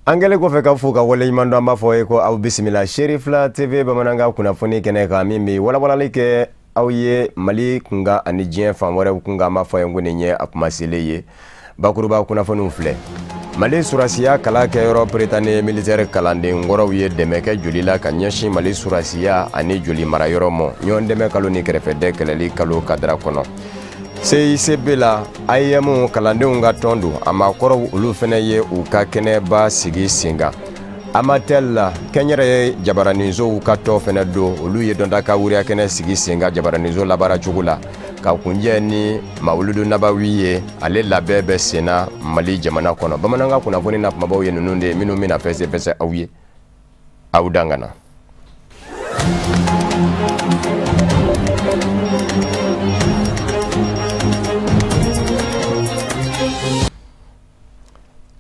Angele ko fe ka fu ka wale imando amba fo ko aw bismillah Cherifla TV bamananga kuna foni kene ka mimi wala like awye Mali kunga ani jien fan wara kunga ma fo ngone nye akumasele ye bakuruba kuna foni ufle Mali surasiya kala ke Europe Britannique militaire kalande ngoro ye demeke julila kanyashi Mali surasiya ani juli mara yoromo nyon deme kaloni krefede keleli kalo kadra kono CICB la ayemu kalande nga tondu amakoro ulu fene ye uka kene ba sigi singa amatella kenyere jabaranizo uka to fene do ulu ye donda ka wuri kene sigi singa jabaranizo labara chugula ka kunje ni mauludu nabawiye ale labebe sena Mali jamana kono bamananga kuna voni na mabawo ye nununde minu mina fese awiye awdangana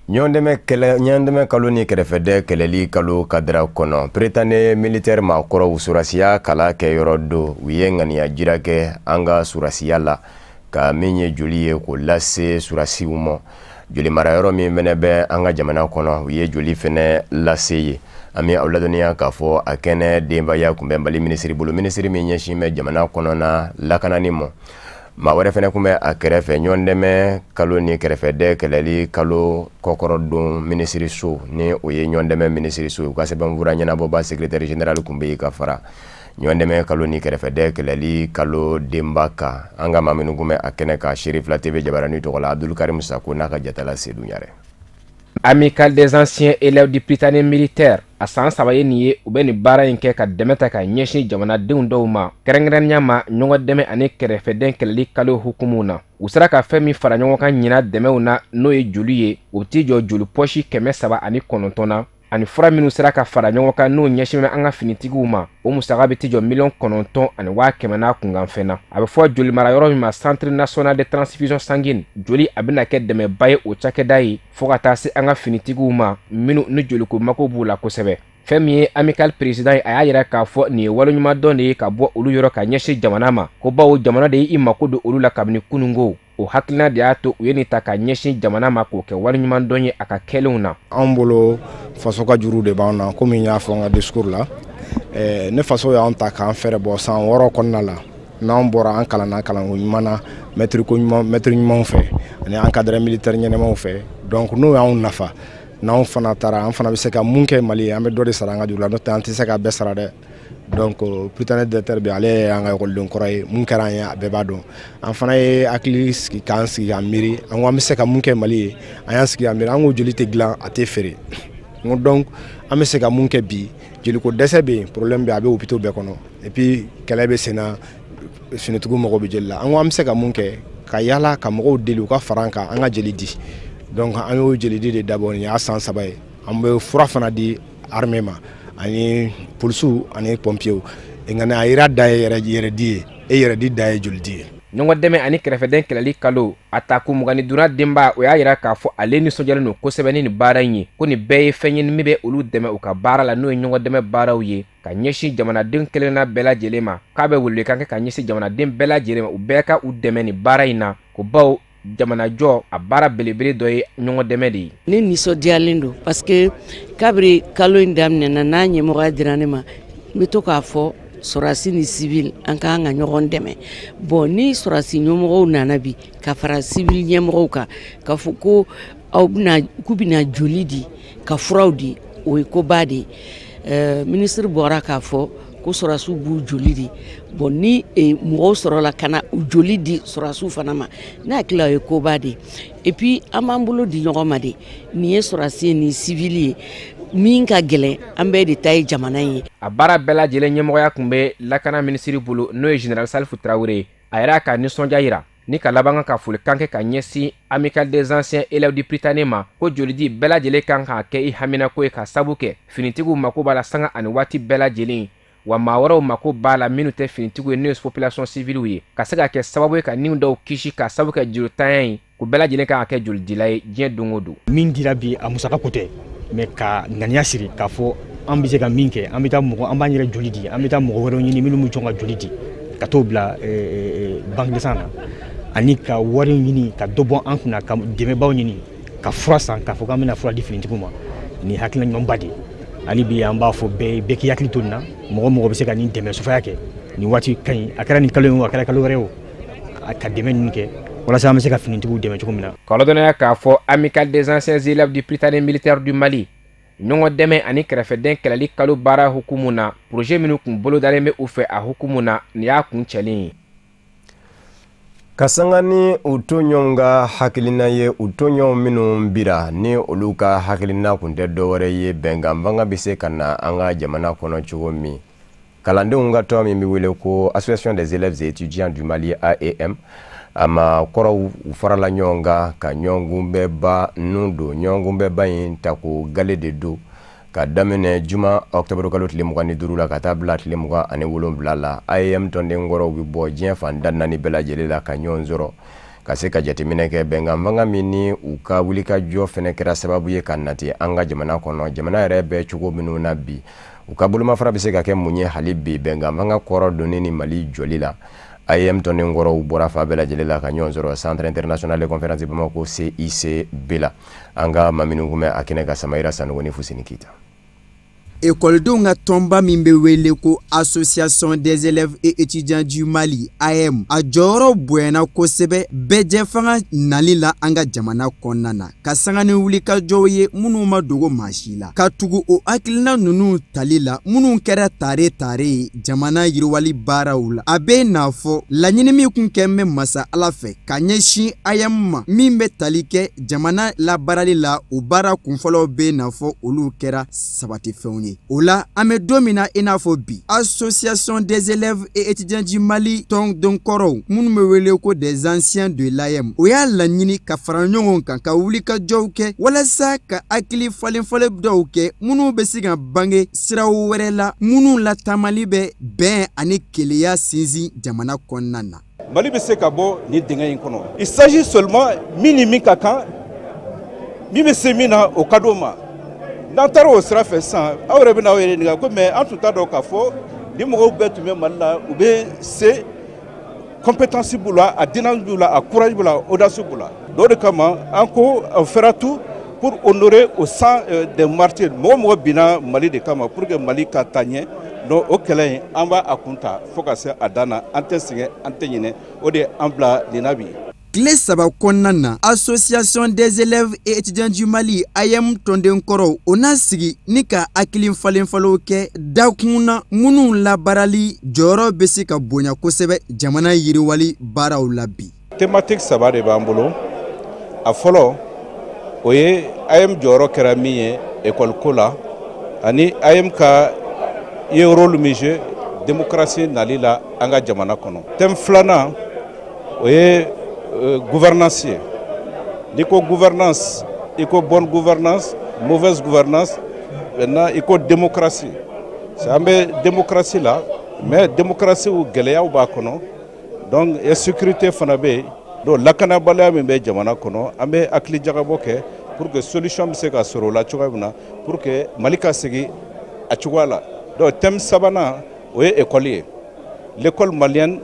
Nyandeme kaloni kerefede keleli kalu kadra kono Britannique militaire ma koro usurasiya kala ke yorodo wiyengani ya jirake anga surasiya la ka minye juliye ko lase surasi umo juli mara yoro mi menebe anga jamana kono wiye juli fene lase ami awladoniya ka fo akene demba ya kumbembali ministry bulu ministry mi nyeshime jamana kono na lakananimo ma wara fene kume akerefe nyondeme kaloni kerefede keleli kalo kokorodun ministry so ni oye nyondeme ministry so kwa sebe mvura nyana boba secrétaire général kumbe ka fara nyondeme kaloni kerefede keleli kalo dembaka anga maminu kume akene ka Cherifla TV jabarani to kola Abdul Karim Sako naka jatala sedu nyare Amical des anciens élèves du Britannique militaire a san sabaye niye u bɛ ni baara in kɛ ka dɛmɛ ta ka ɲɛsin jamanadenw dɔw ma kɛrɛnkɛrɛnnenya ma ɲɔgɔn dɛmɛ ani kɛrɛfɛden kɛlɛli kalo hukumu na u sera ka fɛn min fara ɲɔgɔn kan ɲina dɛmɛw na n'o ye joli ye u t'i jɔ joli pɔsi 309 na ani fura minnu sera ka fara ɲɔgɔn kan n'o ɲɛsin bɛ an ka finitigiw ma o musaka bɛ t'i jɔ $9 ani 100,000 n'a kunkanfɛn na a bɛ fɔ joli mara yɔrɔ min ma Centre national de transfusion sanguine joli a bɛna kɛ dɛmɛba ye o cakɛda ye fo ka taa se an ka finitigiw ma minnu ni joliko mako b'u la kosɛbɛ fɛn min ye amical président ye a y'a yira k'a fɔ nin ye waleɲuman dɔn de ye ka bɔ olu yɔrɔ ka ɲɛsin jamana ma ko bawo jamana de ye i mako don olu la kabini kunungo o hakilina de y'a to u ye nin ta ka ɲɛsin jamana ma k'o kɛ waleɲuman dɔn ye a ka kɛlenw na an bolo faso ka juru de b'an na komi n y'a fɔ n ka discours la ne faso y'an ta k'an fɛrɛ bɔ san 6 kɔnɔna la n'an bɔra an kalanna kalanko ɲuman na maître ɲumanw fɛ ani encadré militaire ɲɛnɛmaw fɛ donc n'o y'anw nafa n'anw fana taara an fana bɛ se ka mun kɛ Mali ye an bɛ dɔ de sara an ka juru la n'o tɛ an tɛ se ka bɛɛ sara dɛ donc Britannique directeur bɛ ale ye an ka ekɔliden kɔrɔ ye mun kɛra an ye a bɛɛ b'a dɔn an fana ye hakili sigi k'an sigi k'an miiri an ko an bɛ se ka mun kɛ Mali ye an y'an sigi k'an miiri an ko joli tɛ dilan a tɛ feere donc an bɛ se ka mun kɛ bi joliko dɛsɛ bɛ yen problème bɛ a bɛ hôpitaux bɛɛ kɔnɔ et puis kɛlɛ bɛ sen na finitigiw mago bɛ joli la an ko an bɛ se ka mun kɛ ka yala ka mɔgɔw deli u ka fara an kan an ka jeli di donc an y'o jeli di de dabɔ nin y'a san 3 ye an bɛ fura fana di armée ma ani polisiw ani pompiers ngana a yira da yɛrɛ di e yɛrɛ di da ye joli di ɲɔgɔn dɛmɛ ani kɛrɛfɛden kɛlɛli kalo a ta ko mugani duna denba o y'a yira k'a fɔ ale nisɔndiyalen don kosɛbɛ ni baara in ye ko nin bɛɛ ye fɛn ye min bɛ olu dɛmɛ u ka baara la n'o ye ɲɔgɔn dɛmɛ baaraw ye ka ɲɛsin jamanaden kelenna bɛɛ lajɛlen ma k'a bɛ welekan kɛ ka ɲɛsin jamanaden bɛɛ lajɛlen ma u bɛɛ ka u dɛmɛ ni baara in na ko bawo jamanajɔ a baara belebele dɔ ye ɲɔgɔn dɛmɛ de ye ne nisɔndiyalen don parce que kabiri kalo in daminɛna n'a ɲɛmɔgɔya dira ne ma n bɛ to k'a fɔ sorasi ni civil an ka ɲɔgɔn dɛmɛ bon ni sorasi ɲɛmɔgɔw nana bi ka fara civil ɲɛmɔgɔw kan ka fɔ ko k'u bɛna joli di ka furaw di o ye koba de ye ministre bɔra k'a fɔ ko sorasiw b'u joli di bon ni mɔgɔw sɔrɔla ka na u joli di sorasiw fana ma ne hakili o ye koba de ye et puis an b'an bolo di ɲɔgɔn ma de nin ye sorasi ye nin civil ye min ka gɛlɛn an bɛɛ de ta ye jamana ye a baara bɛɛ lajɛlen ɲɛmɔgɔya kun bɛ lakana ministiri bolo n'o ye général Salifu Traoré a yɛrɛ ka nisɔndiya yira ni ka laban ka folikan kɛ ka ɲɛsin amical des anciens élèves du Britannique ma ko jolidi bɛɛ lajɛlen kan k'a kɛ i haminako ye ka sabu kɛ finitigiw mako b'a la sanga ani waati bɛɛ lajɛlen wa maa wɛrɛw mako b'a la minnu tɛ finitigiw ye n'o ye population civile ye ka se ka kɛ sababu ye ka niw dɔw kisi ka sabu kɛ jolitanya ye ko bɛɛ lajɛlen kan ka kɛ jolidila ye diɲɛ don o don min dira bi a musaka ko tɛ mais ka ŋaniya siri k'a fɔ an bɛ se ka min kɛ an bɛ taa mɔgɔ an b'an yɛrɛ joli di an bɛ taa mɔgɔ wɛrɛw ɲini minnu bɛ jɔn ka joli di ka t'o bila banque de sang na ani ka wari ɲini ka dɔ bɔ an kunna ka dɛmɛbaw ɲini ka fura san k'a fɔ k'an bɛna fura di finitigiw ma ni hakilina ɲuman ba de hali bi an b'a fɔ bɛɛ k'i hakili to nin na mɔgɔ bɛ se ka nin dɛmɛ sofaya kɛ nin waati ka ɲi a kɛra nin kalo ye o a kɛra kalo wɛrɛ o ka dɛmɛ ninnu kɛ walasa an bɛ se ka finitigiw dɛmɛ cogo min na. K'a ladɔnniya k'a fɔ Amicale des anciens élèves du Prytanée militaire du Mali ɲɔgɔn dɛmɛ ani kɛrɛfɛden kɛlɛli kalo baara hukumu na projet minnu kun bolo dalen bɛ u fɛ a hukumu na nin y'a kun cɛlen ye. Ka sanga ni u tɔɲɔgɔnw ka hakilina ye u tɔɲɔgɔnw minnu bira ni olu ka hakilina kun tɛ dɔwɛrɛ ye bɛnkan banga bɛ se ka na an ka jamana kɔnɔ cogo min. Kalandenw ka tɔn min bɛ wele ko Association des élèves et étudiants du Mali AEM a ma kɔrɔw u farala ɲɔgɔn kan ka ɲɔgɔn bɛɛ ba nun don ɲɔgɔn bɛɛ ba in ta ko gale de do ka daminɛ juma octobre kalo tile 25 la ka taa bila tile 27 la AEM tɔnden kɔrɔw bɛ bɔ diɲɛ fan da naani bɛɛ lajɛlen la ka ɲɔgɔn sɔrɔ ka se ka jateminɛ kɛ bɛnkan fanga min ni u ka wulikajɔ fɛnɛ kɛra sababu ye ka nati an ka jamana kɔnɔ jamana yɛrɛ bɛɛ cogo minnu na bi u ka bolomafara bɛ se ka kɛ mun ye hali bi bɛnkan fanga kɔrɔ donni ni Mali jɔli la AEM tɔnden kɔrɔw bɔra fa bɛɛ lajɛlen la ka ɲɔgɔn sɔrɔ Centre international de conférence Bamako CICB la an ka maminu kumɛ a kɛnɛ ka Samayira Sanogo ni Fusini Kita. Écoledenw ka tɔnba min bɛ wele ko Association des élèves et étudiants du Mali AEM a jɔyɔrɔ bonyana kosɛbɛ bɛɛ fanga nali la an ka jamana kɔnɔna na ka sanga ni wulikajɔw ye minnu ma dogo maa si la ka tugu o hakilina ninnu tali la minnu kɛra tare ye jamana yiriwali baaraw la a bɛ n'a fɔ laɲini min kun kɛ bɛ masa Ala fɛ ka ɲɛsin AEM ma min bɛ tali kɛ jamana labaarali la o baara kunfɔlɔw bɛ n'a fɔ olu kɛra sabatifɛnw ye. O la an bɛ don min na i n'a fɔ bi Association des élèves et étudiants du Mali tɔnden kɔrɔw minnu bɛ wele ko des anciens de l'AEM o y'a laɲini ka fara ɲɔgɔn kan ka wulikajɔw kɛ walasa ka hakili falen dɔw kɛ minnu bɛ se ka bange siraw wɛrɛ la minnu latamali bɛ bɛn ani keleya sinsin jamana kɔnɔna na. Mali bɛ se ka bɔ ni dingɛ in kɔnɔ. Il s'agit seulement min ni min ka kan min bɛ se min na o ka d'o ma. N'an taara o sira fɛ sisan aw yɛrɛ bɛ n'aw yɛrɛ ɲininka ko mais an tun t'a dɔn k'a fɔ ni mɔgɔw bɛɛ tun bɛ Mali la u bɛ se compétence b'u la a dynamisme b'u la a courage b'u la audace b'u la. O de kama an ko on fera tout pour honorer au sang des martyrs mɔgɔ binna Mali de kama pour que Mali ka taa ɲɛ donc o kɛlɛ in an b'a a kun ta fo ka se a dan na an tɛ sɛgɛn an tɛ ɲinɛ o de an bila nin na bi. Tile saba kɔnɔna na Association des élèves et étudiants du Mali AEM tɔnden kɔrɔw o n'a sigi ni ka hakili falenfalenw kɛ dakunna minnu labaarali jɔyɔrɔ bɛ se ka bonya kosɛbɛ jamana yiriwali baaraw la bi. Thématique saba de b'an bolo a fɔlɔ o ye AEM jɔyɔrɔ kɛra min ye école ko la ani AEM ka ye rôle min joué démocratie nali la an ka jamana kɔnɔ. Thème filanan o ye gouvernance ye n'i ko gouvernance i ko bonne gouvernance mauvaise gouvernance maintenant i ko démocratie an bɛ démocratie la mais démocratie gɛlɛyaw b'a kɔnɔ donc sécurité fana bɛ yen donc lakanabaliya min bɛ jamana kɔnɔ an bɛ hakili jagabɔ kɛ pour que solution bɛ se ka sɔrɔ o la cogoya min na pour que Mali ka segin a cogoya la donc thème sabanan o ye école ye l'école malienne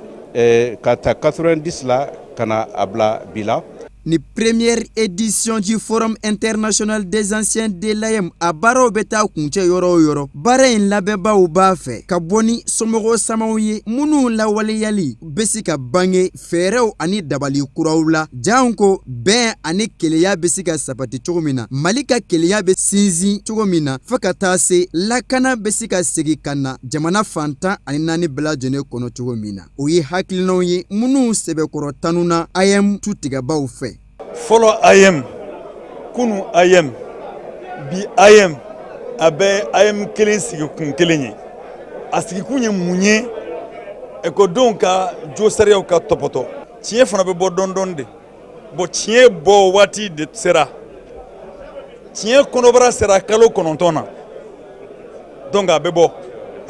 ka taa 90 la kana abla bila. Ni première édition du Forum international des anciens de l'AEM a baaraw bɛ taa kuncɛ yɔrɔ o yɔrɔ baara in labɛnbaaw b'a fɛ ka bɔ ni somɔgɔ samaw ye minnu lawaleyali bɛ se ka bange fɛɛrɛw ani dabali kuraw la janko ko bɛn ani keleya bɛ se ka sabati cogo min na Mali ka keleya bɛ sinsin cogo min na fo ka taa se lakana bɛ se ka segin ka na jamana fantan ani naani bɛɛ lajɛlen kɔnɔ cogo min na o ye hakilinaw ye minnu sɛbɛkɔrɔ tanuna AEM tutigɛbaaw fɛ. Fɔlɔ AEM kunu AEM bi AEM a bɛ AEM kelen sigi kun kelen ye a sigi kun ye mun ye ekɔdenw ka jo sariyaw ka tɔpɔtɔ tiɲɛ fana bɛ bɔ dɔɔni de bon tiɲɛ bɔ waati de sera tiɲɛ kɔnɔbara sera kalo 9 na donc a bɛ bɔ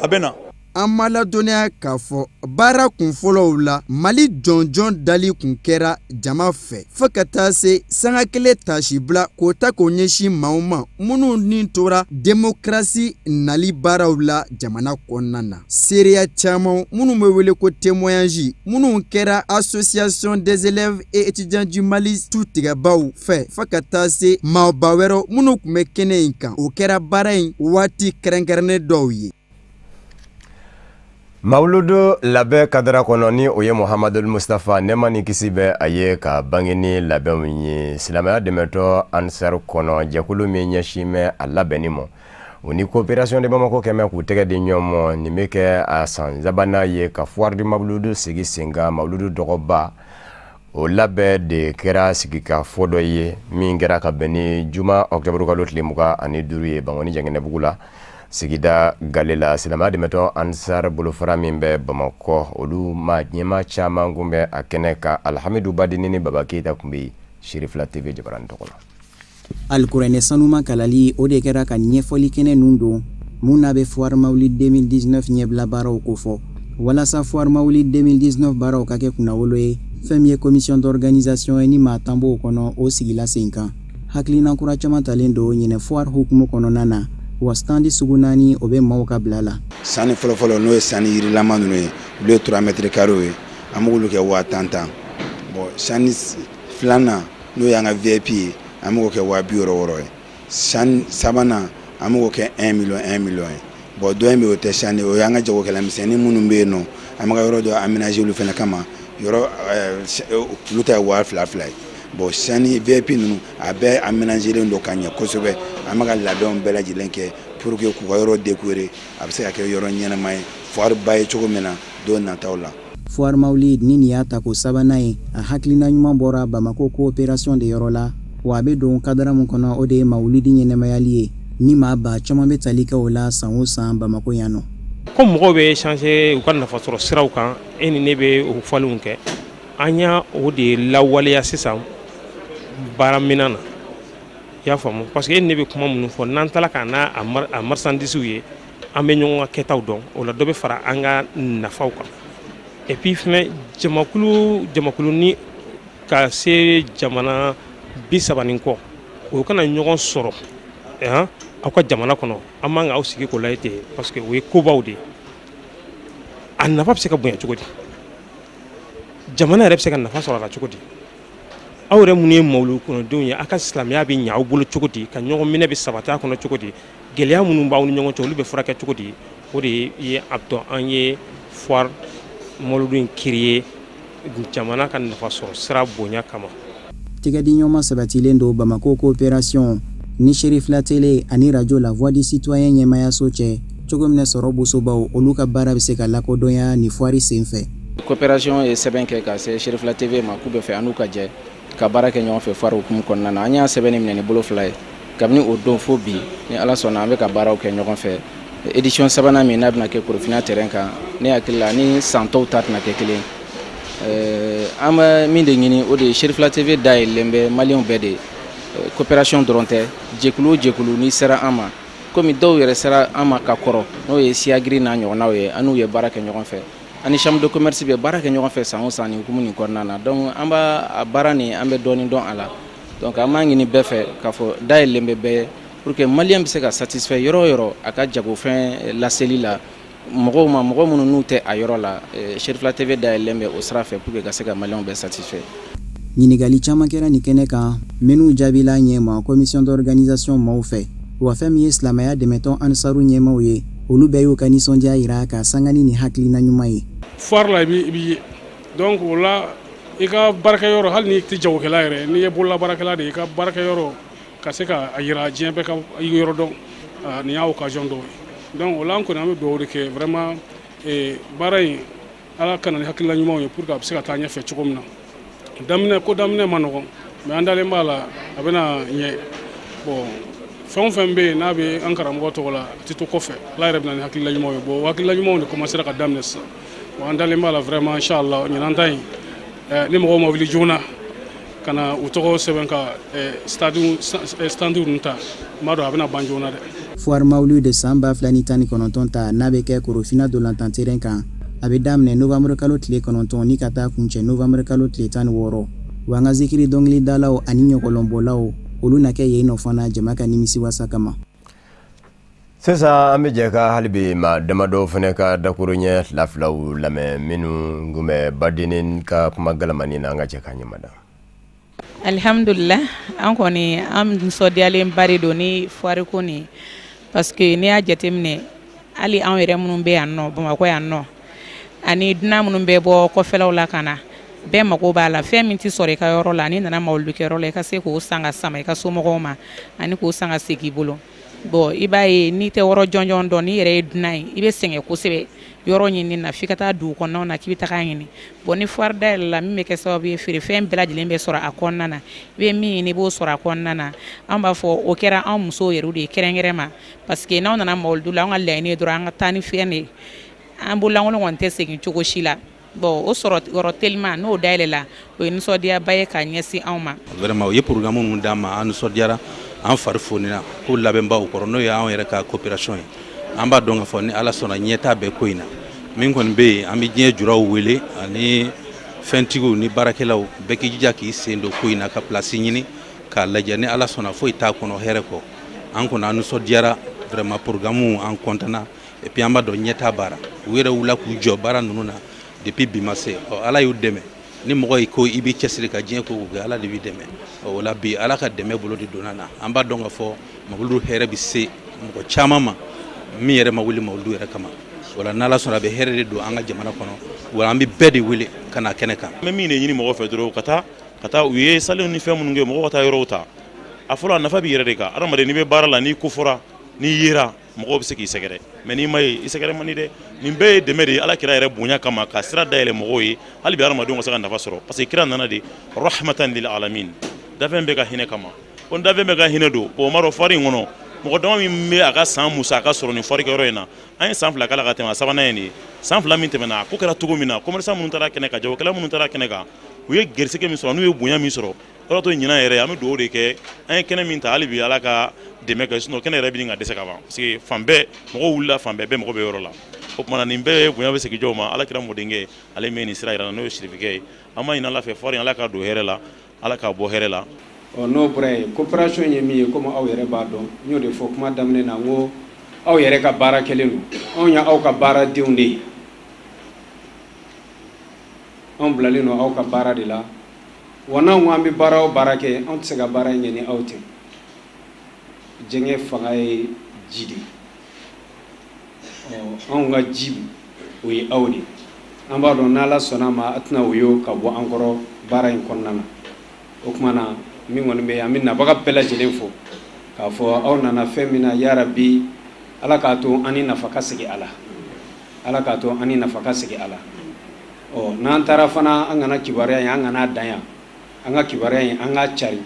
a bɛ na. an ma ladɔnniya k'a fɔ baara kunfɔlɔw la Mali jɔnjɔn dali kun kɛra jama fɛ fo ka taa se sanga kelen tasibila k'o ta k'o ɲɛsin maaw ma minnu ni tora démocratie nali baaraw la jamana kɔnɔna na. Seereya caman minnu bɛ wele ko témoignage minnu kɛra association des élèves et étudiants du Mali tutigɛbaw fɛ fo ka taa se maaba wɛrɛw minnu tun bɛ kɛnɛ in kan o kɛra baara in waati kɛrɛnkɛrɛnnen dɔw ye. Mawludu labɛn kadara kɔnɔ ni o ye Muhamadul Mustafa nɛɛma ni kisi bɛ a ye ka bange ni labɛnw ye silamɛya dɛmɛtɔ Ansar kɔnɔ jɛkulu min ɲɛsin bɛ a labɛnni ma o ni coopération de Bamako kɛmɛ k'u tɛgɛ di ɲɔgɔn ma nin bɛ kɛ a san sabanan ye ka foire du Mawludu sigi sen kan Mawludu dɔgɔba o labɛn de kɛra sigikafɔ dɔ ye min kɛra ka bɛn ni juma octobre kalo tile 25 ye Bangoni Jɛngɛnɛbugu la sigida galela silamɛya dɛmɛtɔ Ansar bolofara min bɛ Bamakɔ olu ma ɲɛma caman kun bɛ a kɛnɛ ka Alhamidu Badini ni Baba Keita kun bɛ Cherifla TV jabarani tɔgɔ la. Alkuranɛ sanuma kalali o de kɛra ka ɲɛfɔli kɛnɛ nun don mun na bɛ foire Mawlid 2019 ɲɛbila baaraw ko fɔ walasa foire Mawlid 2019 baaraw ka kɛ kunnawolo ye fɛn min ye commission d'organisation ye ni maa tan b'o kɔnɔ o sigila sen kan hakilina kura caman talen don ɲinɛ foire hukumu kɔnɔna na wa standi sugu naani o bɛ maaw ka bila la. Sani fɔlɔfɔlɔ n'o ye sani yirilama ninnu ye olu ye 3 mètres carrés ye an b'olu kɛ 50,000 bon sani filanan n'o y'an ka VIP ye an b'o kɛ 60,000 ye sani sabanan an b'o kɛ 1 million ye bon dɔ in bɛ o tɛ sani o y'an ka jagokɛlamisɛnnin minnu bɛ yen nɔ an bɛ ka yɔrɔ dɔ aménager olu fana kama yɔrɔ olu ta ye 2,000 ye bon sani VIP ninnu a bɛɛ aménageren don ka ɲɛ kosɛbɛ an bɛ ka labɛnw bɛɛ lajɛlen kɛ pour que k'u ka yɔrɔ décorer a bɛ se ka kɛ yɔrɔ ɲɛnama ye foire ba ye cogo min na don nataw la. Foire Mawlid ni nin y'a ta ko sabanan ye a hakilina ɲuman bɔra Bamako coopération de yɔrɔ la wa a bɛ don kadara mun kɔnɔ o de ye Mawlidi ɲɛnɛmayali ye ni maa ba caman bɛ tali kɛ o la san o san Bamako yan nɔ. Ko mɔgɔw bɛ changer u ka nafasɔrɔ siraw kan e ni ne bɛ o fɔlenw kɛ an y'a o de lawaleya sisan baaraminɛn na i y'a faamu parce que e ne bɛ kuma minnu fɔ n'an taara ka n'a a marchandise ye an bɛ ɲɔgɔn ka kɛtaw dɔn o la dɔ bɛ fara an ka nafaw kan et puis fɛnɛ jamakulu ni ka se jamana 30 kɔ o kana ɲɔgɔn sɔrɔ aw ka jamana kɔnɔ an man ka aw sigi k'o lajɛ ten parce que o ye kobaw de a nafa bɛ se ka bonya cogo di jamana yɛrɛ bɛ se ka nafa sɔrɔ a la cogo di aw yɛrɛ minnu ye Mawlud kɔnɔdenw ye a ka silamɛya bɛ ɲɛ aw bolo cogo di ka ɲɔgɔn minɛ bɛ sabati a kɔnɔ cogo di gɛlɛya minnu b'aw ni ɲɔgɔn cɛ olu bɛ furakɛ cogo di o de ye a to an ye foire Mawlud in créer jamana ka nafa sɔrɔ sira bonya kama. Tigɛdi ɲɔgɔn sabatilen don Bamako coopération ni Cherifla télé ani radio La Voix du Citoyen ɲɛmayaso cɛ cogo min na sɔrɔ bosobaw olu ka baara bɛ se ka lakodɔnya ni foire senfɛ. Coopération ye sɛbɛn kɛ ka se Cherifla TV ma k'u bɛ fɛ an n'u ka jɛ ka baara kɛ ɲɔgɔn fɛ foire hukumu kɔnɔna na an y'a sɛbɛnni minɛ ni bolo 2 ye kabini o don fo bi ni Ala sɔnna an bɛ ka baaraw kɛ ɲɔgɔn fɛ édition sabanan min n'a bɛna kɛ Korofina terrain kan ne hakili la ni san tɔw ta tɛna kɛ kelen an bɛ min de ɲini o de ye Cherifla TV dayɛlɛlen bɛ maliyɛnw bɛɛ de coopération dɔrɔn tɛ jɛkulu o jɛkulu ni sera an ma komi dɔw yɛrɛ sera an ma ka kɔrɔ n'o ye Siagiri n'a ɲɔgɔnnaw ye an n'u ye baara kɛ ɲɔgɔn fɛ ani chambre de commerce bɛ baara kɛ ɲɔgɔn fɛ san o san nin hukumu nin kɔnɔna na donc an b'a baara nin an bɛ dɔɔnin dɔn a la donc an b'a ɲini bɛɛ fɛ k'a fɔ dayɛlɛlen bɛ bɛɛ pour que maliyɛn bɛ se ka satisfait yɔrɔ o yɔrɔ a ka jagofɛn laseli la mɔgɔw ma mɔgɔ minnu n'u tɛ a yɔrɔ la Cherifla TV dayɛlɛlen bɛ o sira fɛ pour que ka se ka maliyɛnw bɛɛ satisfait. Ɲininkali caman kɛra nin kɛnɛ kan minnu jaabila ɲɛma commission d'organisation maaw fɛ wa fɛn min ye silamɛya dɛmɛtɔn Ansaru ɲɛmaw ye olu bɛɛ y'u ka nisɔndiya yira ka sanga ni nin hakilina ɲuman ye. Foire la i b'i ye donc o la i ka baarakɛyɔrɔ hali ni tɛ jagokɛla yɛrɛ n'i ye bolola baarakɛla de i ka baarakɛyɔrɔ ka se ka a yira diɲɛ bɛɛ ka i yɔrɔ dɔn nin y'a occasion dɔw ye donc o la an kɔni an bɛ dugawu de kɛ vraiment baara in Ala ka na ni hakilina ɲumanw ye pour que a bɛ se ka taa ɲɛfɛ cogo min na daminɛ ma nɔgɔn mais an dalen b'a la a bɛna ɲɛ bon fɛn o fɛn bɛ yen n'a bɛ an karamɔgɔ tɔgɔ la a tɛ to kɔfɛ Ala yɛrɛ bɛ na ni hakilina ɲumanw ye bon hakilina ɲumanw de commencera ka daminɛ sisan bon an dalen b'a la vraiment inchallah ɲinan ta in ni mɔgɔw ma wuli joona ka na u tɔgɔ sɛbɛn ka standu ninnu ta n b'a dɔn a bɛna ban joona dɛ. foire mawlud san 2019 ta n'a bɛ kɛ Korofina dolantan terrain kan a bɛ daminɛ novembre kalo tile 9 ni ka taa kuncɛ novembre kalo tile 16 wa an ka zikiri dɔnkilidalaw ani ɲɔgɔlɔnbɔlaw olu na kɛ yen nɔ fana jama ka nimisiwasa kama. Sisan an bɛ jɛ ka hali bi maa damadɔ fana ka dakuru ɲɛ filaw lamɛn minnu kun bɛ badennin ka kuma galamani na an ka jɛ ka ɲɛmada. Alhamdulillah an kɔni an nisɔndiyalen ba de don ni foire ko nin parce que n'i y'a jateminɛ hali anw yɛrɛ minnu bɛ yan nɔ Bamakɔ yan nɔ ani dunan minnu bɛ bɔ kɔfɛlaw la ka na bɛɛ mago b'a la fɛn min tɛ sɔrɔ i ka yɔrɔ la n'i nana mawuludikɛyɔrɔ la i ka se k'o san ka sama i ka somɔgɔw ma ani k'o san ka segin i bolo bon i b'a ye n'i tɛ yɔrɔ jɔnjɔn dɔn n'i yɛrɛ ye dunan ye i bɛ sɛgɛn kosɛbɛ yɔrɔ ɲini na f'i ka taa dugu kɔnɔnaw na k'i bɛ taga ɲini bon ni foire dayɛlɛ la min bɛ kɛ sababu ye feere fɛn bɛɛ lajɛlen bɛ sɔrɔ a kɔnɔna na i bɛ min ɲini i b'o sɔrɔ a kɔnɔna na an b'a fɔ o kɛra anw musow yɛrɛ de ye kɛrɛnkɛrɛn ma parce que n'aw nana mawuludu la an ka laɲini ye dɔrɔn an ka taa ni fɛn de ye an bololankolon kɔni tɛ segin cogo si la bon o sɔrɔ yɔrɔ teliman n'o dayɛlɛ la o ye nisɔndiyaba ye ka ɲɛsin anw ma. Vraiment o ye programme minnu d'an ma an nisɔndiyara an fari fonina ko labɛnbaw kɔrɔ n'o ye anw yɛrɛ ka coopération ye an b'a dɔn k'a fɔ ni Ala sɔnna ɲɛtaa bɛ ko in na min kɔni bɛ yen an bɛ diɲɛ juraw wele ani fɛntigiw ni baarakɛlaw bɛɛ k'i jija k'i sen don ko in na ka place ɲini k'a lajɛ ni Ala sɔnna foyi t'a kɔnɔ hɛrɛ kɔ an kɔni an nisɔndiyara vraiment programme an kɔntana et puis an b'a dɔn ɲɛtaa baara u yɛrɛ wula k'u jɔ baara ninnu na depuis bi ma se Ala y'u dɛmɛ ni mɔgɔ yi ko i bɛ cɛsiri ka diɲɛ ko kɛ Ala de b'i dɛmɛ o la bi Ala ka dɛmɛ bolo de donna na an b'a dɔn k'a fɔ mawuludu hɛrɛ bɛ se mɔgɔ caman ma min yɛrɛ ma wuli mawuludu yɛrɛ kama wala n'Ala sɔnna a bɛ hɛrɛ de don an ka jamana kɔnɔ wa an bɛ bɛɛ de wele ka na kɛnɛ kan. An bɛ min de ɲini mɔgɔ fɛ dɔrɔn ka taa u ye saliw ni fɛn minnu kɛ mɔgɔw ka taa yɔrɔw ta a fɔlɔ a nafa b'i yɛrɛ de kan adamaden n'i bɛ baara la n'i ko fɔra n'i yera mɔgɔw bɛ se k'i sɛgɛrɛ mais n'i ma ye i sɛgɛrɛ man di dɛ nin bɛɛ ye dɛmɛ de ye Ala kira yɛrɛ bonya kama ka sira dayɛlɛ mɔgɔw ye hali bi adamadenw ka se ka nafa sɔrɔ parce que kira nana de rahmatan lil alamin dafɛn bɛ ka hinɛ kama ko dafɛn bɛ ka hinɛ don bon o ma dɔn foire in kɔnɔ mɔgɔ dama min bɛ a ka san musaka sɔrɔ nin foire kɛyɔrɔ in na an ye san 2 kala ka tɛmɛ a sabanan ye nin ye san 2 min tɛmɛna a ko kɛra cogo min na commerçant minnu taara kɛnɛ kan jagokɛla minnu taara kɛnɛ kan u ye gɛrisigɛ min sɔrɔ n'u ye bonya min sɔrɔ o to ɲinan yɛrɛ an bɛ dugawu de kɛ an ye kɛnɛ min ta hali bi Ala ka dɛmɛ kɛ sinon kɛnɛ yɛrɛ bɛ ɲini ka dɛsɛ ka ban parce que fan bɛɛ mɔgɔw wulila fan bɛɛ mɔgɔ bɛ yɔrɔ la o kumana nin bɛɛ bonya bɛ segin jɔw ma Ala kira mɔdenkɛ ale min nin sira yira n'o ye sirifikɛ ye an b'a ɲini Ala fɛ foire in Ala ka don hɛrɛ la Ala ka bɔ hɛrɛ la. N'o bɔra yen coopération ye min ye komi aw yɛrɛ b'a dɔn n y'o de fɔ kuma daminɛ na n ko aw yɛrɛ ka baara kɛlen don anw ye aw ka baaradenw de ye anw bilalen don aw ka baara de la wa n'anw ko an bɛ baara o baara kɛ anw tɛ se ka baara in kɛ ni aw tɛ jɛngɛ fanga ye ji de anw ka ji o ye aw de an b'a dɔn n'Ala sɔnna ma a tɛna o ye ka bɔ an kɔrɔ baara in kɔnɔna na o kuma na min kɔni bɛ an bɛ nabaga bɛɛ lajɛlen fo k'a fɔ aw nana fɛn min na yarabi Ala k'a to an ni nafa ka segin a la Ala k'a to an ni nafa ka segin a la n'an taara fana an kana kibaruya in an kana dan yan an ka kibaruya in an ka cari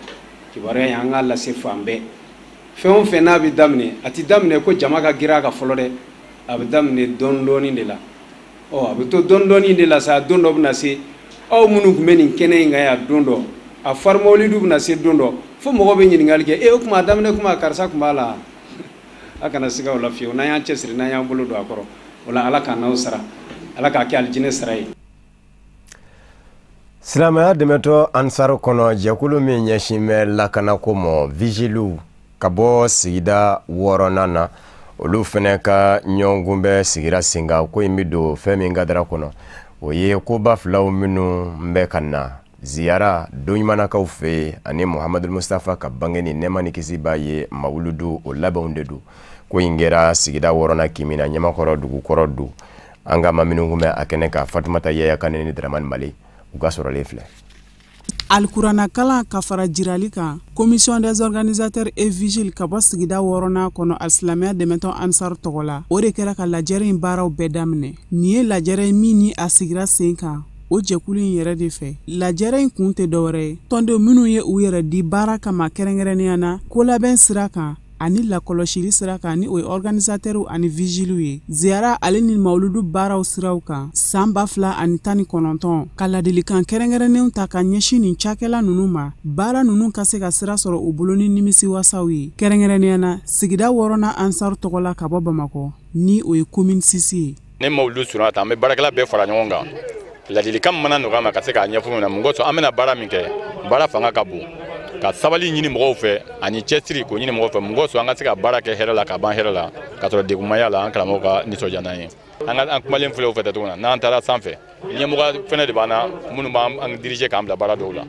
kibaruya in an ka lase fan bɛɛ fɛn o fɛn n'a bɛ daminɛ a tɛ daminɛ ko jama ka girin a kan fɔlɔ dɛ a bɛ daminɛ dɔɔni dɔɔni de la a bɛ to dɔɔni dɔɔni de la sa don dɔ bɛ na se aw minnu tun bɛ nin kɛnɛ in kan yan don dɔ a foire mawuludu bɛ na se don dɔ fo mɔgɔ bɛ ɲininkali kɛ o kuma a daminɛ kuma karisa tun b'a la a kana siga o la fiyewu n'an y'an cɛsiri n'an y'an bolo don a kɔrɔ o la Ala k'a n'aw sara Ala k'a kɛ alijinɛ sara ye. Silamɛya dɛmɛtɔ Ansar kɔnɔ jɛkulu min ɲɛsin bɛ lakanako mɔ vigiliw ka bɔ sigida 6nan na olu fɛnɛ ka ɲɔgɔn bɛ sigira senga ko in bɛ don fɛn min gadara kɔnɔ o ye koba filaw minnu bɛ ka na ziyara donɲumanakaw fɛ ani Muhamadu Mustafa ka bange ni nɛɛma ni kisi b'a ye mawuludu o labɛnw de don ko in kɛra sigida 6nan Kimina Ɲamakɔrɔ dugukɔrɔ don an ka ma minnu kun bɛ a kɛnɛ kan Fatumata Yaya Kane ni Dramani Male u ka sɔrɔlen filɛ. Alkurana kalan ka fara jirali kan commission des organisateurs et vigiles ka bɔ sigida 6nan kɔnɔ alsilamɛya dɛmɛtɔ Ansar tɔgɔ la o de kɛra ka lajɛrɛ in baaraw bɛɛ daminɛ nin ye lajɛrɛ min ni a sigira sen kan o jɛkulu in yɛrɛ de fɛ lajɛrɛ in kun tɛ dɔwɛrɛ ye tɔndenw minnu ye u yɛrɛ di baara kama kɛrɛnkɛrɛnnenya na ko labɛn sira kan ani lakɔlɔsili sira kan ni o ye organisateur ani vigile ye ziyara ale ni mawludu baaraw siraw kan san 2019 ka ladilikan kɛrɛnkɛrɛnnenw ta ka ɲɛsin nin cakɛla nunu ma baara nunu ka se ka sira sɔrɔ u bolo ni nimisi wasaw ye kɛrɛnkɛrɛnnenya sigida 6nan ansar tɔgɔla ka bɔ Bamakɔ ni o ye commune 6 ye ne mawludu sura ta an bɛ baarakɛla bɛɛ fara ɲɔgɔn kan ladilikan mana nɔgɔya ma ka se k'a ɲɛfɔ min na mun kosɔn an bɛna baara min kɛ baara fanga ka bon ka sabali ɲini mɔgɔw fɛ ani cɛsiri ko ɲini mɔgɔw fɛ mun kosɔn an ka se ka baara kɛ hɛrɛ la ka ban hɛrɛ la ka sɔrɔ degunmaya la an karamɔgɔ ka nisɔndiya n'an ye an kumalen filɛ o fɛ tuguni n'an taara sanfɛ ɲɛmɔgɔ fɛnɛ de b'an na minnu b'an dirige k'an bila baara dɔw la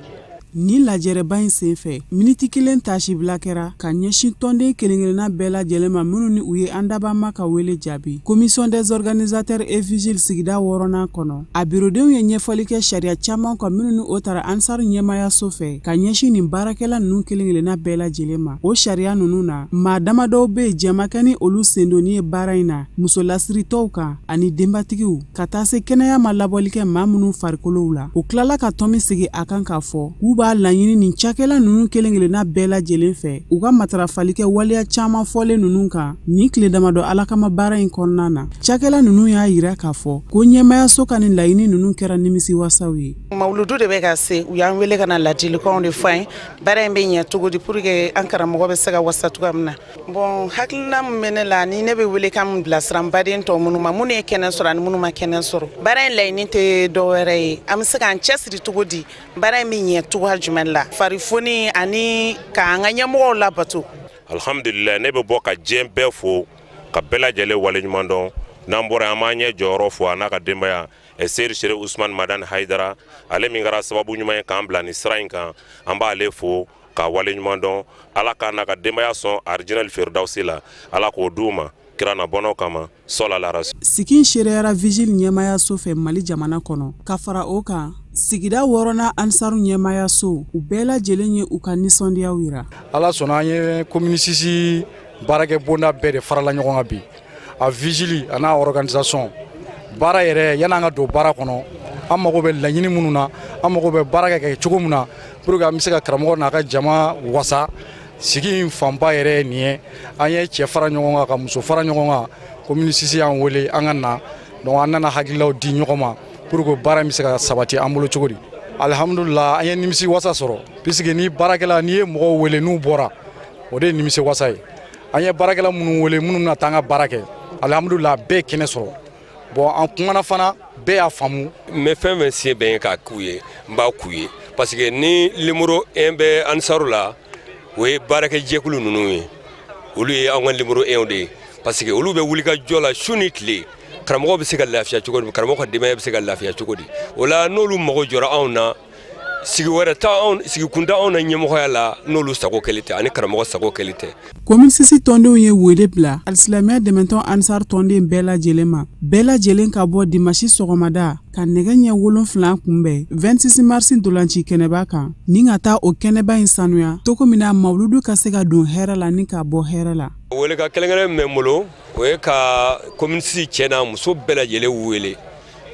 ni lajɛrɛba in senfɛ miniti kelen tasibila kɛra ka ɲɛsin tɔnden kelenkelenna bɛɛ lajɛlen ma minnu ni u ye an dabama ka wele jaabi commission des organisateurs et vigiles sigida 6nan kɔnɔ a birodenw ye ɲɛfɔli kɛ sariya caman kan minnu ni o tara ansar ɲɛmayaso fɛ ka ɲɛsin nin baarakɛla ninnu kelenkelenna bɛɛ lajɛlen ma o sariya ninnu na maa damadɔw be jɛmakɛ ni olu sendonni ye baara in na musolaasiritɔw kan ani denbatigiw ka taa se kɛnɛya ma labɔli kɛ maa minnu farikolow la o tilala ka tɔmi sigi a kan k'a fɔ b'a laɲini nin cakɛla nunu kelenkelenna bɛɛ lajɛlen fɛ u ka matarafali kɛ waleya caman fɔlen nunu kan ni tile damadɔ ala kama baara in kɔnɔna na cakɛla nunu y'a yira k'a fɔ ko ɲɛmayaso ka nin laɲini nunu kɛra nimisi wasaw ye mawludu de bɛ ka se u y'an wele ka na ladilikanw de fɔ an ye baara in bɛ ɲɛ cogo di pour que an karamɔgɔ bɛ se ka wasa cogoya min na bon hakilina min bɛ ne la ni ne bɛ wele kan min bilasira n baden tɔ minnu ma minnu ye kɛnɛ sɔrɔ ani minnu ma kɛnɛ sɔrɔ baara in laɲini tɛ dɔwɛrɛ ye an bɛ se k'an cɛsiri cogo di baara in bɛ ɲɛ cogo jumɛn la farifoni ani k'an ka ɲɛmɔgɔw labato alhamdulillah ne bɛ bɔ ka diɲɛ bɛɛ fo ka bɛɛ lajɛlen waleɲuman dɔn n'an bɔra an b'an ɲɛ jɔyɔrɔ fo a n'a ka denbaya Seydi Shere Usman Madan Haidara ale min kɛra sababu ɲuman ye k'an bila nin sira in kan an b'ale fo ka waleɲuman dɔn ala k'a n'a ka denbaya sɔn arijinal firdausi la ala k'o d'u ma kira na bɔnɔ kama sɔlala rasul sikin sereyara vigile ɲɛmayaso fɛ Mali jamana kɔnɔ ka fara o kan sigida 6nan ansaru ɲɛmayaso u bɛɛ lajɛlen ye u ka nisɔndiyaw yira ala sɔnna an ye commune 6 baarakɛ bonda bɛɛ de farala ɲɔgɔn kan bi a vigile a n'a organisation baara yɛrɛ yan'an ka don baara kɔnɔ an mago bɛ laɲini minnu na an mago bɛ baara kɛ cogo min na pour que an bɛ se ka karamɔgɔ n'a ka jama wasa sigi in fanba yɛrɛ ye nin ye an ye cɛ fara ɲɔgɔn kan ka muso fara ɲɔgɔn kan commune 6 y'an wele an ka na donc an nana hakililaw di ɲɔgɔn ma pour que baara bɛ se ka sabati an bolo cogo di alhamdulillah an ye nimisi wasa sɔrɔ puisque ni baarakɛla n'i ye mɔgɔw wele n'u bɔra o de ye nimisi wasa ye an ye baarakɛla minnu wele minnu bɛna taa an ka baara kɛ alhamdulillah bɛɛ kɛnɛ sɔrɔ bon an kumana fana bɛɛ y'a faamu mais fɛn fɛn se bɛ n k'a k'u ye n b'a k'u ye parce que ni numéro 1 bɛ ansaru la o ye baarakɛ jɛkulu ninnu ye olu ye an ka numéro 1 de ye parce que olu bɛ wuli ka jɔ la su ni tile karamɔgɔ bɛ se ka lafiya cogo di karamɔgɔ ka denbaya bɛ se ka lafiya cogo di o la n'olu mago jɔra anw na sigi wɛrɛ t'anw sigi kun t'anw na ɲɛmɔgɔya la n'olu sago kɛli tɛ ani karamɔgɔ sago kɛli tɛ commune 6 tɔndenw ye wele bila alisilamɛya dɛmɛtɔn ansar tɔnden bɛɛ lajɛlen ma bɛɛ lajɛlen ka bɔ dimanche sɔgɔmada ka nɛgɛ ɲɛ 7 kunbɛn 26 mars dolanci kɛnɛba kan ni ka taa o kɛnɛba in sanuya togo min na mawludu ka se ka don hɛrɛ la ni ka bɔ hɛrɛ la wele ka kɛlɛkɛlɛ min bolo o ye ka commune 6 cɛ n'a muso bɛɛ lajɛlen wele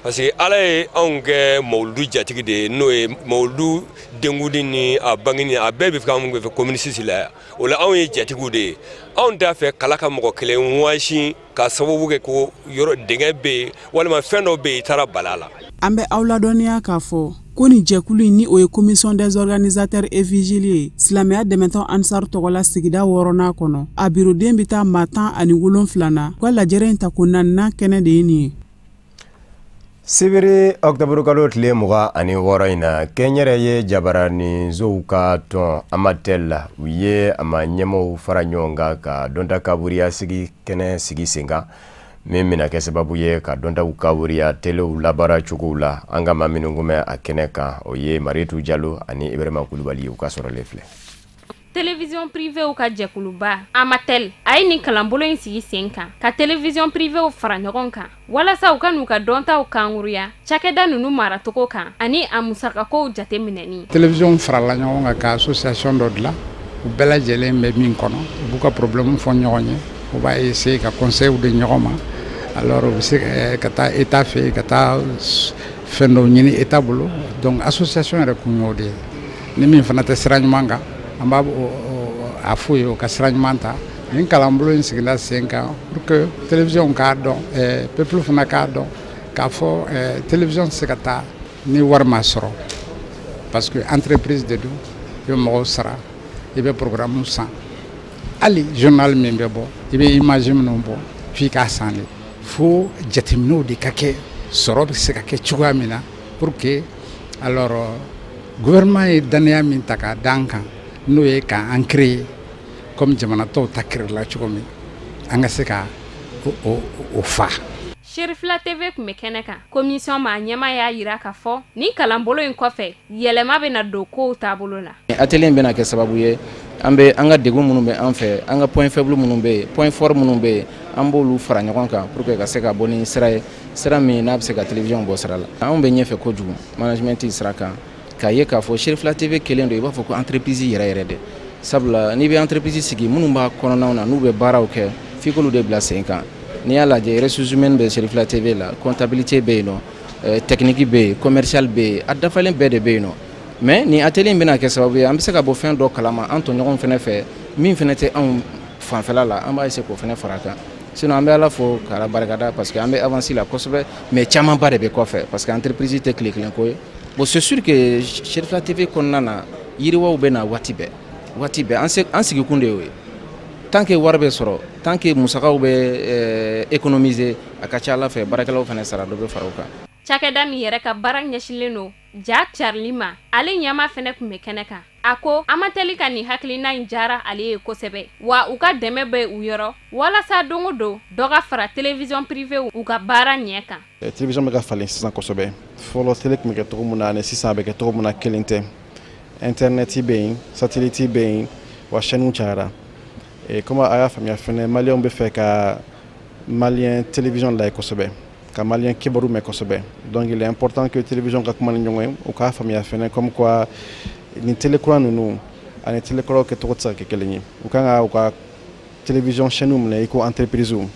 parce que ala ye anw kɛ mawludu jatigi de ye n'o ye mawludu denkudi ni a bangini a bɛɛ bɛ fɛ k'an fɛ commune 6 la yan o la anw ye jatigiw de ye anw t'a fɛ kala ka mɔgɔ kelen waasi ka sababu kɛ ko yɔrɔ dingɛ bɛ yen walima fɛn dɔ bɛ yen i taara bala la an bɛ aw ladɔnniya k'a fɔ ko nin jɛkulu ni o ye commission des organisateurs et vigiles ye silamɛya dɛmɛtɔn ansar tɔgɔla sigida 6nan kɔnɔ a biroden bɛ taa maa 17 na ka lajɛrɛ in ta ko 4nan kɛnɛ de ye nin ye sibiri octobre kalo tile 26 in na kɛnyɛrɛ ye jabarani zow ka tɔn amatel la u ye a ma ɲɛmɔw fara ɲɔgɔn kan ka dɔnta kaburiya sigi kɛnɛ sigi sen kan min bɛna kɛ sababu ye ka dɔntaw kaburiya telew labaara cogow la an ka maa minnu kun bɛ a kɛnɛ kan o ye Mariétou Diallo ani Ibrahima Kulubali u ka sɔrɔlen filɛ télévision privée u ka jɛkuluba Amatel a ye nin kalanbolo in sigi sen kan ka télévision privée u fara ɲɔgɔn kan walasa u ka n'u ka dɔntaw kanguruya cakɛda ninnu maracogo kan ani a musakakow jateminɛni télévision farala ɲɔgɔn kan ka association dɔ dilan u bɛɛ lajɛlen bɛ min kɔnɔ u b'u ka problème fɔ ɲɔgɔn ye u b'a essayer ka conseil de ɲɔgɔn ma alors u bɛ se ka taa état fɛ ka taa fɛn dɔw ɲini état bolo donc association yɛrɛ kun y'o de ye ni min fana tɛ sira ɲuman kan an b'a a f'u ye u ka sira ɲuman ta nin kalanbolo in sigila sen kan pour que télévision k'a dɔn peuple fana k'a dɔn k'a fɔ télévision tɛ se ka taa ni wari ma sɔrɔ parce que entreprise de don i bɛ mɔgɔw sara i bɛ programme san hali journal min bɛ bɔ i bɛ image minnu bɔ f'i k'a san de fo jateminɛw de ka kɛ sɔrɔ bɛ se ka kɛ cogoya min na pour que alors gouvernement ye danaya min ta k'a d'an kan n'o ye k'an créer comme jamana tɔw ta créer cogo min an ka se ka o fa. Cherifla TV kun bɛ kɛnɛ kan commission ma ɲɛma y'a yira k'a fɔ ni kalanbolo in kɔfɛ yɛlɛma bɛ na don kow taabolo la. Atelier in bɛna kɛ sababu ye an ka degun minnu bɛ an fɛ an ka point faible minnu bɛ yen point fort minnu bɛ yen an b'olu fara ɲɔgɔn kan pour que ka se ka bɔ ni sira ye sira min n'a bɛ se ka télévision bɔ sira la. Anw bɛ ɲɛfɛ kojugu management sira kan k'a ye k'a fɔ Cherifla TV kelen don i b'a fɔ ko entreprise yɛrɛ yɛrɛ de sabula n'i bɛ entreprise sigi minnu b'a kɔnɔnaw na n'u bɛ baaraw kɛ f'i k'olu de bila sen kan. N'i y'a lajɛ ressources humaines bɛ Cherifla TV la comptabilité bɛ yen nɔ technique bɛ yen commercial bɛ yen a dafalen bɛɛ de bɛ yen nɔ mais ni atelier in bɛna kɛ sababu ye an bɛ se ka bɔ fɛn dɔ kalama an tɔɲɔgɔnw fana fɛ min fana tɛ anw fanfɛla la an b'a essayer k'o fana fara kan sinon an bɛ Ala fo k'Ala barikada parce que an bɛ avancer la kosɛbɛ mais camanba de bɛ kɔfɛ parce que entreprise tɛ tile kelen ko ye bon c'est sûr que Cherifla TV kɔnɔna na yiriwaw bɛ na waati bɛɛ an sigikun de y'o ye tant que wari bɛ sɔrɔ tant que musakaw bɛ économiser a ka ca Ala fɛ baarakɛlaw fana sara dɔ bɛ fara o kan. Cakɛda min yɛrɛ ka baara ɲɛsinlen don ja carili ma ale ɲɛma fana kun bɛ kɛnɛ kan a ko an ma teli ka nin hakilina in diyara ale ye kosɛbɛ wa u ka dɛmɛ bɛ u yɔrɔ walasa don o don dɔ ka fara télévision privée u ka baara ɲɛ kan. Télévision bɛ ka falen sisan kosɛbɛ fɔlɔ télé kun bɛ kɛ cogo min na ani sisan a bɛ kɛ cogo min na kelen tɛ internet bɛ yen satellite bɛ yen wa chaîne cayara. Comme a y'a faamuya fɛnɛ maliyɛnw bɛ fɛ ka maliyɛn télévision lajɛ kosɛbɛ ka maliyɛn kibaru mɛn kosɛbɛ donc il est important que télévision ka kuma ni ɲɔgɔn ye u k'a faamuya fɛnɛ comme quoi nin télé kura ninnu ani télé kuraw kɛcogo tɛ se ka kɛ kelen ye u kan ka u ka télévision chaîne minɛ i ko entreprise u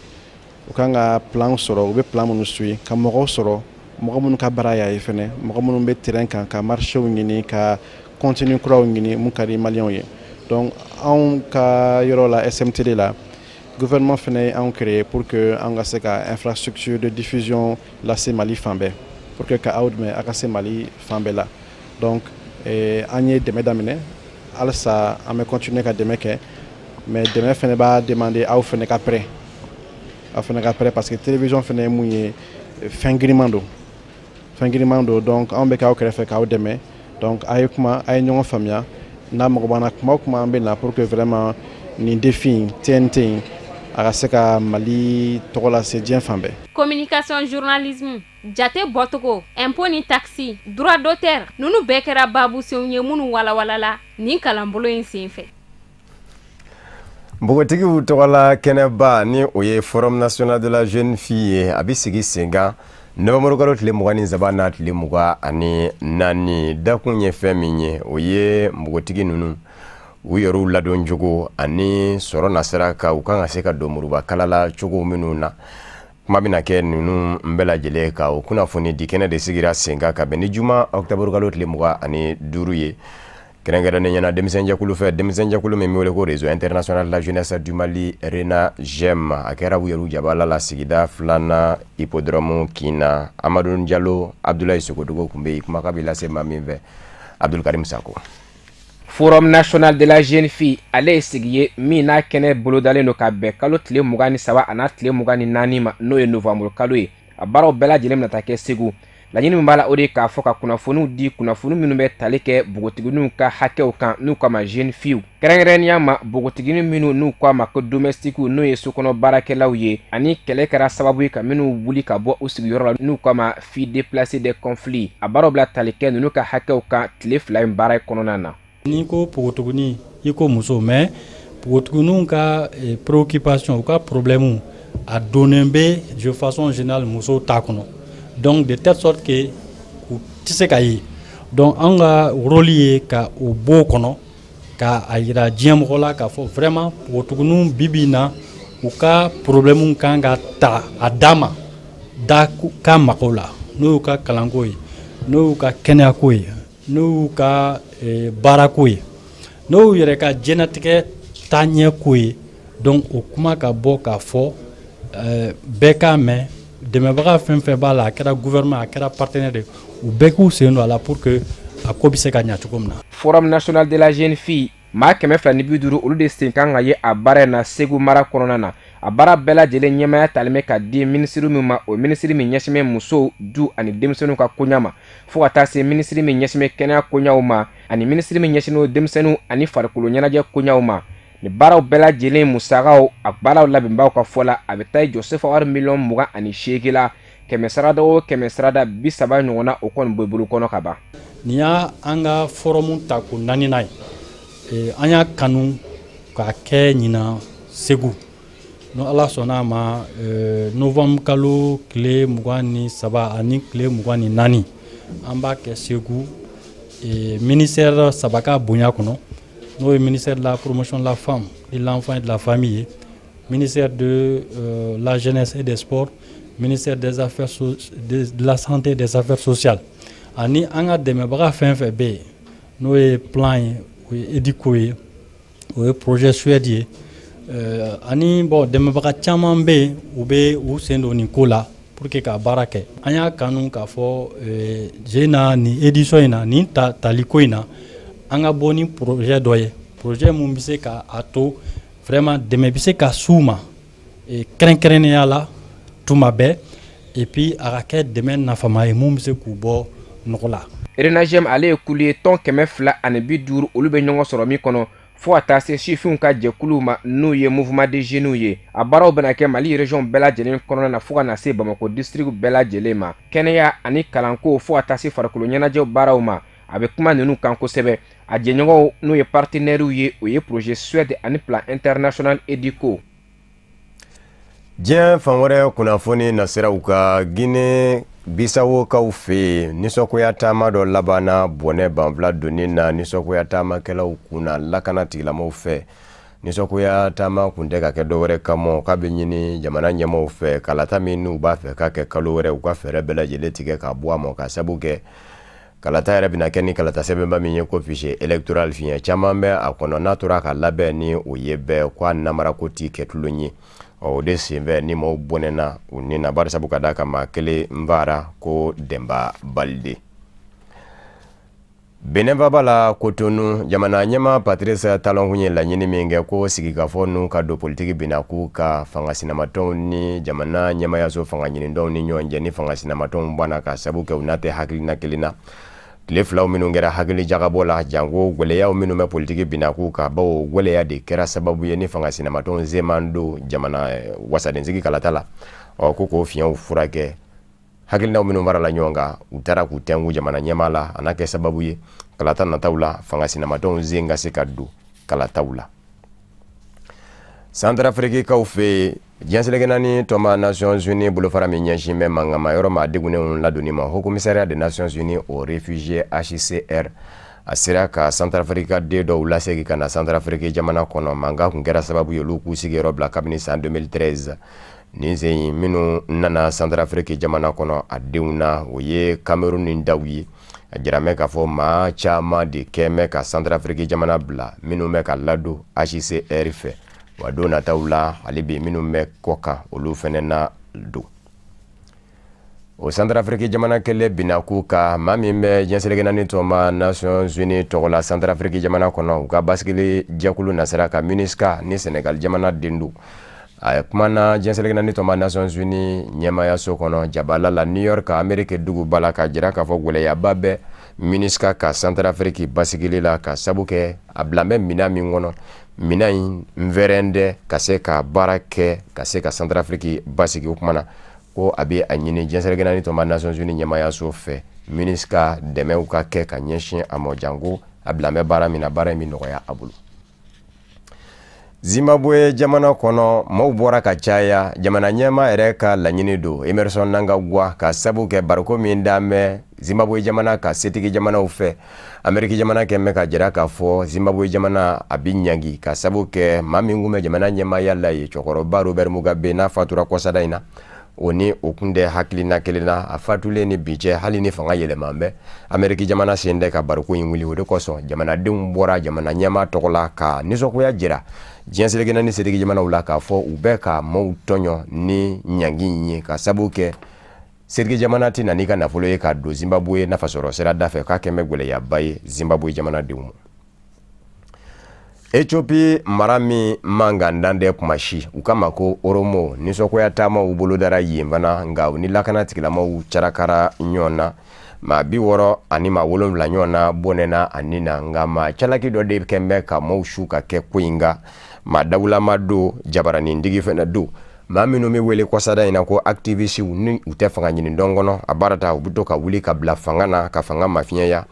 kan ka plan sɔrɔ u bɛ plan minnu suit ka mɔgɔw sɔrɔ mɔgɔ minnu ka baara y'a ye fɛnɛ mɔgɔ minnu bɛ terrain kan ka marché ɲini ka contenu kuraw ɲini mun ka di maliyɛnw ye. Donc, anw ka yɔrɔ la SMTD la gouvernement fana ye anw créé pour que an ka se ka infrastructure de diffusion lase Mali fan bɛɛ pour que ka aw dɛmɛ a ka se Mali fan bɛɛ la donc an ye dɛmɛ daminɛ halisa an bɛ continuer ka dɛmɛ kɛ mais dɛmɛ fana b'a demander aw fana ka prêt parce que télévision fana ye mun ye fɛn giriman don donc anw bɛ k'aw kɛrɛfɛ k'aw dɛmɛ donc a ye kuma a ye ɲɔgɔn faamuya. N'a mago b'an kuma o kuma an bɛ na pour que vraiment nin défi in TNT in a ka se ka Mali tɔgɔ lase diɲɛ fan bɛɛ. Communication journalisme jate bɔcogo impôt ni taxi droit d'auteur ninnu bɛɛ kɛra baabu senw ye minnu walawalala nin kalanbolo in senfɛ. Npogotigiw tɔgɔla kɛnɛba ni o ye forum national de la jeune fille ye a bɛ sigi sen kan Novembre kalo tile 23 n'a tile 24 dakun ye fɛn min ye o ye npogotigi ninnu u yɛrɛw ladon jogo ani sɔrɔ nasira ka u kan ka se ka don muruba kala la cogo minnu na kuma bɛna kɛ ninnu bɛɛ lajɛlen ka o kunnafoni di kɛnɛ de sigira sen kan ka bɛn ni juma octobre kalo tile 25 ye kɛrɛnkɛrɛnnen ɲɛna denmisɛnjɛkulu fɛ denmisɛnjɛkulu min bɛ wele ko réseau international de la jeunesse du Mali RENA JEM a kɛra u yɛrɛw jabala la sigida 2nan hippodrome Kina Amadou Diallo Abdoulaye Sokodogo kun bɛ yen kumakan bɛ lase maa min fɛ Abdul Karim Sako. Forum national de la jeune fille ale ye sigi ye min n'a kɛnɛ bolodalen don ka bɛn kalo tile 23 a n'a tile 24 ma n'o ye novembre kalo ye a baaraw bɛɛ lajɛlen bɛna taa kɛ Segu. Laɲini min b'a la o de k'a fɔ ka kunnafoniw di kunnafoni minnu bɛ tali kɛ bogotiginiw ka hakɛw kan n'u k'a ma jeune fille kɛrɛnkɛrɛnnenya ma bogotigini minnu n'u k'a ma ko domestique n'o ye sokɔnɔ baarakɛlaw ye ani kɛlɛ kɛra sababu ye ka minnu wuli ka bɔ u sigiyɔrɔ la n'u k'a ma filles déplacées des conflits a baaraw bila tali kɛ ninnu ka hakɛw kan tile 2 in baara kɔnɔna na. Ni ko pogotigini i ko muso mais pogotiginiw ka préoccupation u ka problème a donnen bɛ de façon générale musow ta kɔnɔ. Donc de telle sorte que u tɛ se ka ye donc an ka rôle ye ka o bɔ o kɔnɔ ka a yira diɲɛ mɔgɔ la k'a fɔ vraiment pogotiginiw bi na u ka problème kan ka ta a da ma da ka mago la n'o y'u ka kalanko ye n'o y'u ka kɛnɛyako ye n'o y'u ka baarako ye n'o y'u yɛrɛ ka diɲɛlatigɛ taaɲɛko ye donc o kuma ka bɔ k'a fɔ bɛɛ k'a mɛn dɛmɛbaga fɛn fɛn b'a la a kɛra gouvernement a kɛra partenaire de u bɛɛ k'u sen don a la pour que a ko bɛ se ka ɲa cogo min na. Forum national de la jeune fille maa 250 olu de sen kan ka ye a baara in na Segu mara kɔnɔna na a baara bɛɛ lajɛlen ɲɛmaya talen bɛ ka di ministre min ma o ministre min ɲɛsin bɛ musow du ani denmisɛnninw ka koɲa ma fo ka taa se ministre min ɲɛsin bɛ kɛnɛya koɲaw ma ani ministre min ɲɛsin denmisɛnninw ani farikolo ɲɛnajɛ koɲaw ma ni baaraw bɛɛ lajɛlen musagaw a baaraw labɛnbaw ka fɔ la a bɛ taa jɔ sefa miliyɔn 28 la kɛmɛ sarada o kɛmɛ sarada 30 ɲɔgɔnna o kɔni bɛ bolo kɔnɔ ka ban. Nin y'a an ka forum ta ko 4nan ye an y'a kanu k'a kɛ ɲina Segu no Ala sɔnna a ma novembre kalo tile 23 ani tile 24 an b'a kɛ Segu ministère saba ka bonya kɔnɔ n'o ye ministère de la promotion de la femme, de l'enfant et de la famille, ministère de la jeunesse et des sports, ministère des affaires de la santé et des affaires sociales. Ani an ka dɛmɛbaga fɛn fɛn bɛ yen n'o ye plan ye o ye EDICO ye o ye projet Suède ye ani bon dɛmɛbaga caman bɛ yen u bɛ u sen don nin ko la pour que ka baara kɛ. An y'a kanu k'a fɔ na nin édition in na nin taliko in na an ka bɔ ni projet dɔ ye projet mun bɛ se ka a to vraiment dɛmɛ bɛ se ka s'u ma kɛrɛnkɛrɛnnenya la tuma bɛɛ et puis a ka kɛ dɛmɛ nafama ye mun bɛ se k'u bɔ nɔgɔ la. Renagem ale ye kulu ye tɔn 250 olu bɛ ɲɔgɔn sɔrɔ min kɔnɔ fo ka taa se sifinw ka jɛkuluw ma n'u ye mouvement des jeunes ye a baaraw bɛna kɛ Mali région bɛɛ lajɛlen kɔnɔna na fo ka na se Bamako district bɛɛ lajɛlen ma kɛnɛya ani kalanko fo ka taa se farikolo ɲɛnajɛw baaraw ma a bɛ kuma ninnu kan kosɛbɛ a jɛɲɔgɔnw n'u ye partenaires ye o ye projet Suède ani plan international EDICO. Diɲɛ fan wɛrɛ kunnafoni nasiraw ka Guinée Bissau kaw fɛ nisɔngoya taama dɔ labanna bɔnɛ banfula donni na nisɔngoya taamakɛlaw kunna lakana tigilamɔgɔw fɛ nisɔngoya taama kun tɛ ka kɛ dɔwɛrɛ kama k'a bɛ ɲini jamana ɲɛmɔgɔw fɛ kalata min n'u b'a fɛ k'a kɛ kalo wɛrɛ u ka fɛɛrɛ bɛɛ lajɛlen tigɛ ka bɔ a ma ka sabu kɛ kalata yɛrɛ bɛna kɛ ni kalata sɛbɛnba min ye ko fichier électoral fiɲɛ caman bɛ a kɔnɔ n'a tora ka labɛn ni o ye bɛɛ k'a namara ko ti kɛ tulon ye o de senfɛ ni maaw bɔnɛna u ni na bari sabu ka da ka maa kelen nbara ko Demba Balde. Benenba la Cotonou jamana ɲɛma Patrice Talon kun ye laɲini min kɛ ko sigikafɔ n'u ka don politiki binaku ka fanga sinamatɔnw ni jamana ɲɛmayaso fanga ɲinindɔnw ni ɲɔgɔn cɛ ni fanga sinamatɔnw banna ka sabu kɛ u n'a tɛ hakilina kelen na. Tile filaw minnu kɛra hakili jagabɔ la jango gwɛlɛyaw minnu bɛ politiki binaku ka bawo gwɛlɛya de kɛra sababu ye ni fanga sinamatɔnw zeman do jamana wasadensigi kalata la ko k'o fiɲɛw furakɛ hakilinaw minnu farala ɲɔgɔn kan u taara k'u tɛngu jamana ɲɛmaa la a n'a kɛ sababu ye kalata nataw la fanga sinamatɔnw zen ka se ka don kalataw la. Centrafricains fɛ diɲɛselekɛnna ni tɔma Nations Unies bolofara min ɲɛsin bɛ mangama yɔrɔ ma degunnenw ladonni ma Haut Commissariat des Nations Unies aux réfugiés HCR a sera ka Centrafrica den dɔw lasegin ka na Centrafrique jamana kɔnɔ manga kun kɛra sababu ye olu k'u sigiyɔrɔ bila kabini san 2013 nin sen minnu nana Centrafrique jamana kɔnɔ a denw na o ye Cameroun ni daw ye a jiramɛ k'a fɔ maa caman de kɛmɛ ka Centrafrique jamana bila minnu bɛ ka ladon HCR fɛ wa don nataw la ale bɛ minnu bɛ kɔ kan olu fɛnɛ na don. O Centrafrique jamana kɛlɛ binaku ka maa min bɛ diɲɛselekɛnna ni tɔma Nations Unies tɔgɔ la Centrafrique jamana kɔnɔ u ka basigili jɛkulu nasira ka MINUSCA ni Senegal jamana den don. A kumana diɲɛselekɛnna ni tɔma Nations Unies ɲɛmayaso kɔnɔ Jabala la New York Amérique duguba la ka jira k'a fɔ gwɛlɛyaba bɛ MINUSCA ka Centrafrique basigili la ka sabu kɛ a bila bɛ mina min kɔnɔ mina in nvɛrɛndɛ ka se ka baara kɛ ka se ka Centrafrique basigi o kumana ko a bɛ a ɲini diɲɛselekɛnna ni tɔma Nations Unies ɲɛmayaso fɛ MINUSCA dɛmɛw ka kɛ ka ɲɛsin a mɔ jango a bila bɛ baara min na baara in bɛ nɔgɔya a bolo. Zimbabwe jamana kɔnɔ maaw bɔra ka caya jamana ɲɛma yɛrɛ ka laɲini don Emerson Mnangagwa ka sabu kɛ bariko min damɛ Zimbabwe jamana ka setigi jamanaw fɛ Ameriki jamana kɛmɛ ka jira k'a fɔ Zimbabwe jamana a bi ɲangi ka sabu kɛ maa min kun bɛ jamana ɲɛmaya la ye cɛkɔrɔba Robert Mugabe n'a fatura kɔsada in na oni okunde hakilina kelena afatule ni bije hali ni fanga yelemambe Ameriki jamana sende ka baruko yinwili wode koso jamana dem bora jamana nyama tokola ka nisokuya jira jienselegena ni sedigi jamana ulaka fo ubeka mo tonyo ni nyanginyi ka sabuke sedigi jamana ti nanika nafolo ye ka do Zimbabwe na fasoro sera dafe ka kemegwele ya baye Zimbabwe jamana demu Ethiopia marami manga ndande kumashi ukamako oromo nisoko ya tama ubulodara yembana ngau nilakana tikilama ucharakara nyona ma biworo anima wolomla nyona bonena anina ngama chalaki do de kembe ka moshuka ke kwinga madawula mado jabarani ndigi fena do mamino me wele kwasada ina ko activist uni utefanga nyini ndongono abarata ubutoka wuli kabla fangana ka fanga mafinya ya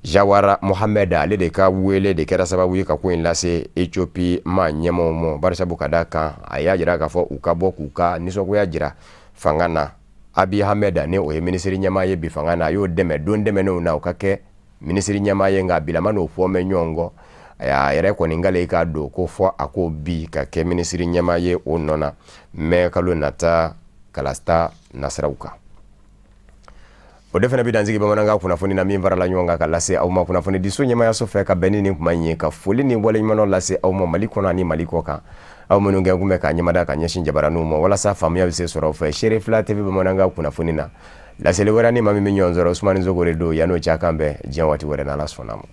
Jawara Mohamed ale de ka wele de kera sababu ka ko inlase Ethiopia ma nyemomo barisa bukadaka aya jira ka fo ukabo kuka nisoko ya jira fangana Abi Ahmed ne o ministeri nyama ye bi fangana yo deme don deme no na ukake ministeri nyama ye nga bilamano fo menyongo aya yere ko ningale ka do ko fo ako bi ka ke ministeri nyama ye onona me kalo nata kalasta nasrauka Odefena bidanziki bamananga kuna foni na mimbara la nyonga ka lase au ma kuna foni diso nyema ya sofa ka benini kumanye ka foli ni wale nyimano lase au ma maliko na ni maliko ka au mununge ngume ka nyimada ka nyeshin jabaranu mo wala sa famu ya bise soro fa Cherifla TV bamananga kuna foni na lase lewera ni mami minyonzoro Usman Zogore do yano chakambe jian wati wore na lasfonamo